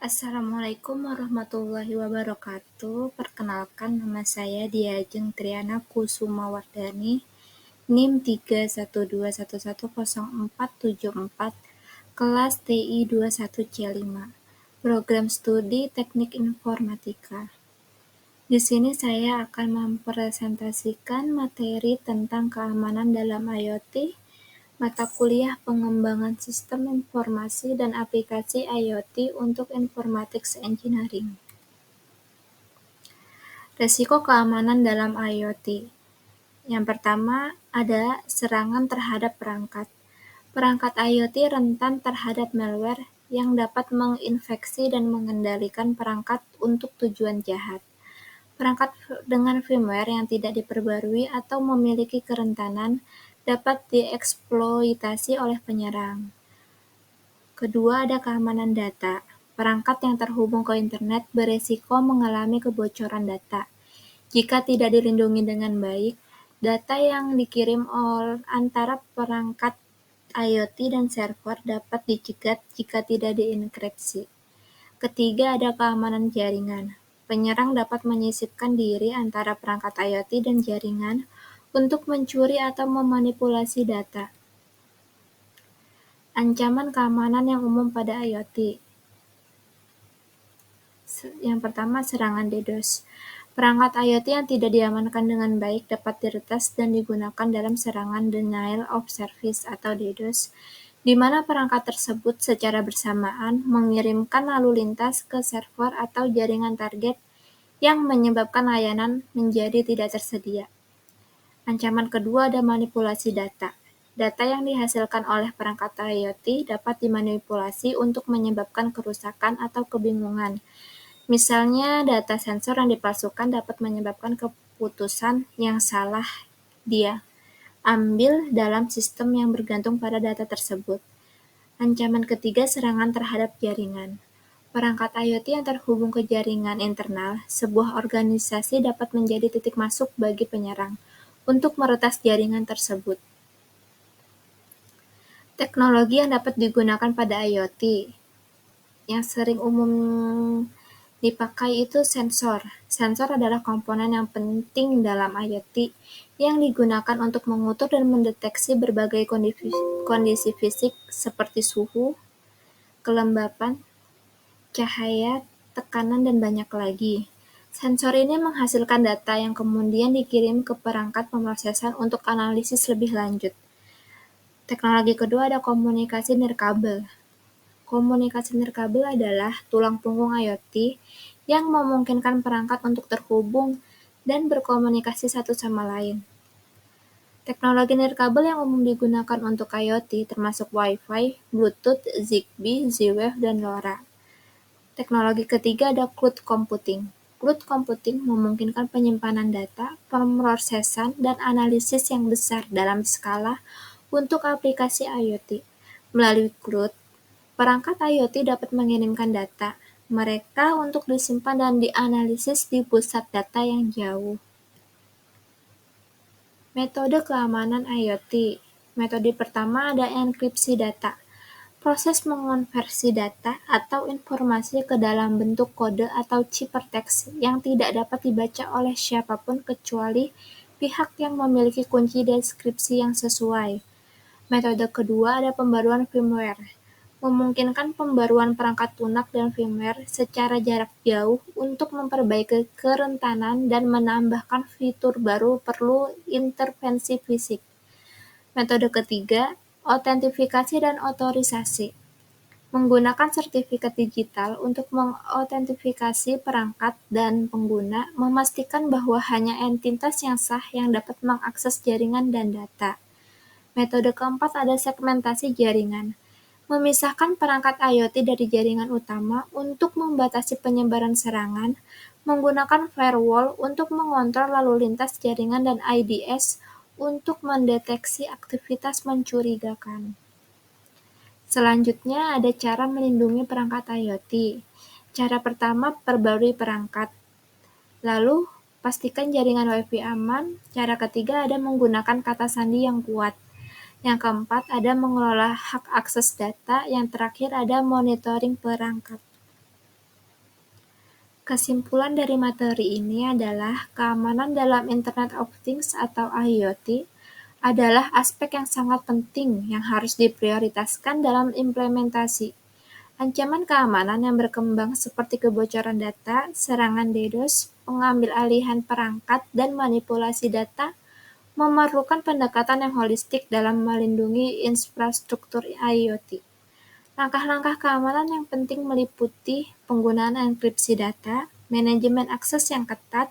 Assalamualaikum warahmatullahi wabarakatuh. Perkenalkan, nama saya Diajeng Triana Kusumawardhani, NIM 312110474, kelas TI 21C5, Program Studi Teknik Informatika. Di sini saya akan mempresentasikan materi tentang keamanan dalam IoT, mata kuliah pengembangan sistem informasi dan aplikasi IoT untuk Informatics Engineering. Risiko keamanan dalam IoT. Yang pertama, ada serangan terhadap perangkat. Perangkat IoT rentan terhadap malware yang dapat menginfeksi dan mengendalikan perangkat untuk tujuan jahat. Perangkat dengan firmware yang tidak diperbarui atau memiliki kerentanan dapat dieksploitasi oleh penyerang. Kedua, ada keamanan data. Perangkat yang terhubung ke internet beresiko mengalami kebocoran data. Jika tidak dilindungi dengan baik, data yang dikirim antara perangkat IoT dan server dapat dicegat jika tidak dienkripsi. Ketiga, ada keamanan jaringan. Penyerang dapat menyisipkan diri antara perangkat IoT dan jaringan untuk mencuri atau memanipulasi data. Ancaman keamanan yang umum pada IoT. Yang pertama, serangan DDoS. Perangkat IoT yang tidak diamankan dengan baik dapat diretas dan digunakan dalam serangan denial of service atau DDoS, di mana perangkat tersebut secara bersamaan mengirimkan lalu lintas ke server atau jaringan target yang menyebabkan layanan menjadi tidak tersedia. Ancaman kedua, ada manipulasi data. Data yang dihasilkan oleh perangkat IoT dapat dimanipulasi untuk menyebabkan kerusakan atau kebingungan. Misalnya, data sensor yang dipalsukan dapat menyebabkan keputusan yang salah dia ambil dalam sistem yang bergantung pada data tersebut. Ancaman ketiga, serangan terhadap jaringan. Perangkat IoT yang terhubung ke jaringan internal sebuah organisasi dapat menjadi titik masuk bagi penyerang untuk meretas jaringan tersebut. Teknologi yang dapat digunakan pada IoT yang sering umum dipakai itu sensor. Sensor adalah komponen yang penting dalam IoT yang digunakan untuk mengukur dan mendeteksi berbagai kondisi fisik seperti suhu, kelembapan, cahaya, tekanan, dan banyak lagi. Sensor ini menghasilkan data yang kemudian dikirim ke perangkat pemrosesan untuk analisis lebih lanjut. Teknologi kedua ada komunikasi nirkabel. Komunikasi nirkabel adalah tulang punggung IoT yang memungkinkan perangkat untuk terhubung dan berkomunikasi satu sama lain. Teknologi nirkabel yang umum digunakan untuk IoT termasuk Wi-Fi, Bluetooth, Zigbee, Z-Wave, dan LoRa. Teknologi ketiga ada cloud computing. Cloud computing memungkinkan penyimpanan data, pemrosesan, dan analisis yang besar dalam skala untuk aplikasi IoT. Melalui cloud, perangkat IoT dapat mengirimkan data mereka untuk disimpan dan dianalisis di pusat data yang jauh. Metode keamanan IoT. Metode pertama ada enkripsi data. Proses mengonversi data atau informasi ke dalam bentuk kode atau ciphertext yang tidak dapat dibaca oleh siapapun kecuali pihak yang memiliki kunci deskripsi yang sesuai. Metode kedua ada pembaruan firmware. Memungkinkan pembaruan perangkat lunak dan firmware secara jarak jauh untuk memperbaiki kerentanan dan menambahkan fitur baru perlu intervensi fisik. Metode ketiga, autentifikasi dan otorisasi. Menggunakan sertifikat digital untuk mengautentikasi perangkat dan pengguna, memastikan bahwa hanya entitas yang sah yang dapat mengakses jaringan dan data. Metode keempat ada segmentasi jaringan. Memisahkan perangkat IoT dari jaringan utama untuk membatasi penyebaran serangan, menggunakan firewall untuk mengontrol lalu lintas jaringan dan IDS untuk mendeteksi aktivitas mencurigakan. Selanjutnya ada cara melindungi perangkat IoT. Cara pertama, perbarui perangkat. Lalu, pastikan jaringan Wi-Fi aman. Cara ketiga ada menggunakan kata sandi yang kuat. Yang keempat ada mengelola hak akses data. Yang terakhir ada monitoring perangkat. Kesimpulan dari materi ini adalah keamanan dalam Internet of Things atau IoT adalah aspek yang sangat penting yang harus diprioritaskan dalam implementasi. Ancaman keamanan yang berkembang seperti kebocoran data, serangan DDoS, pengambil alihan perangkat, dan manipulasi data memerlukan pendekatan yang holistik dalam melindungi infrastruktur IoT. Langkah-langkah keamanan yang penting meliputi penggunaan enkripsi data, manajemen akses yang ketat,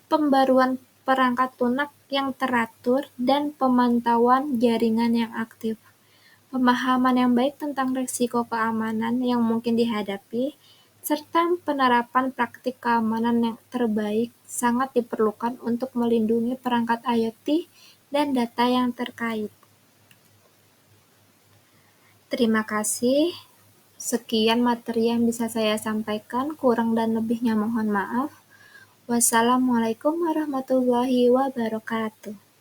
pembaruan perangkat lunak yang teratur, dan pemantauan jaringan yang aktif. Pemahaman yang baik tentang risiko keamanan yang mungkin dihadapi, serta penerapan praktik keamanan yang terbaik sangat diperlukan untuk melindungi perangkat IoT dan data yang terkait. Terima kasih. Sekian materi yang bisa saya sampaikan, kurang dan lebihnya mohon maaf. Wassalamualaikum warahmatullahi wabarakatuh.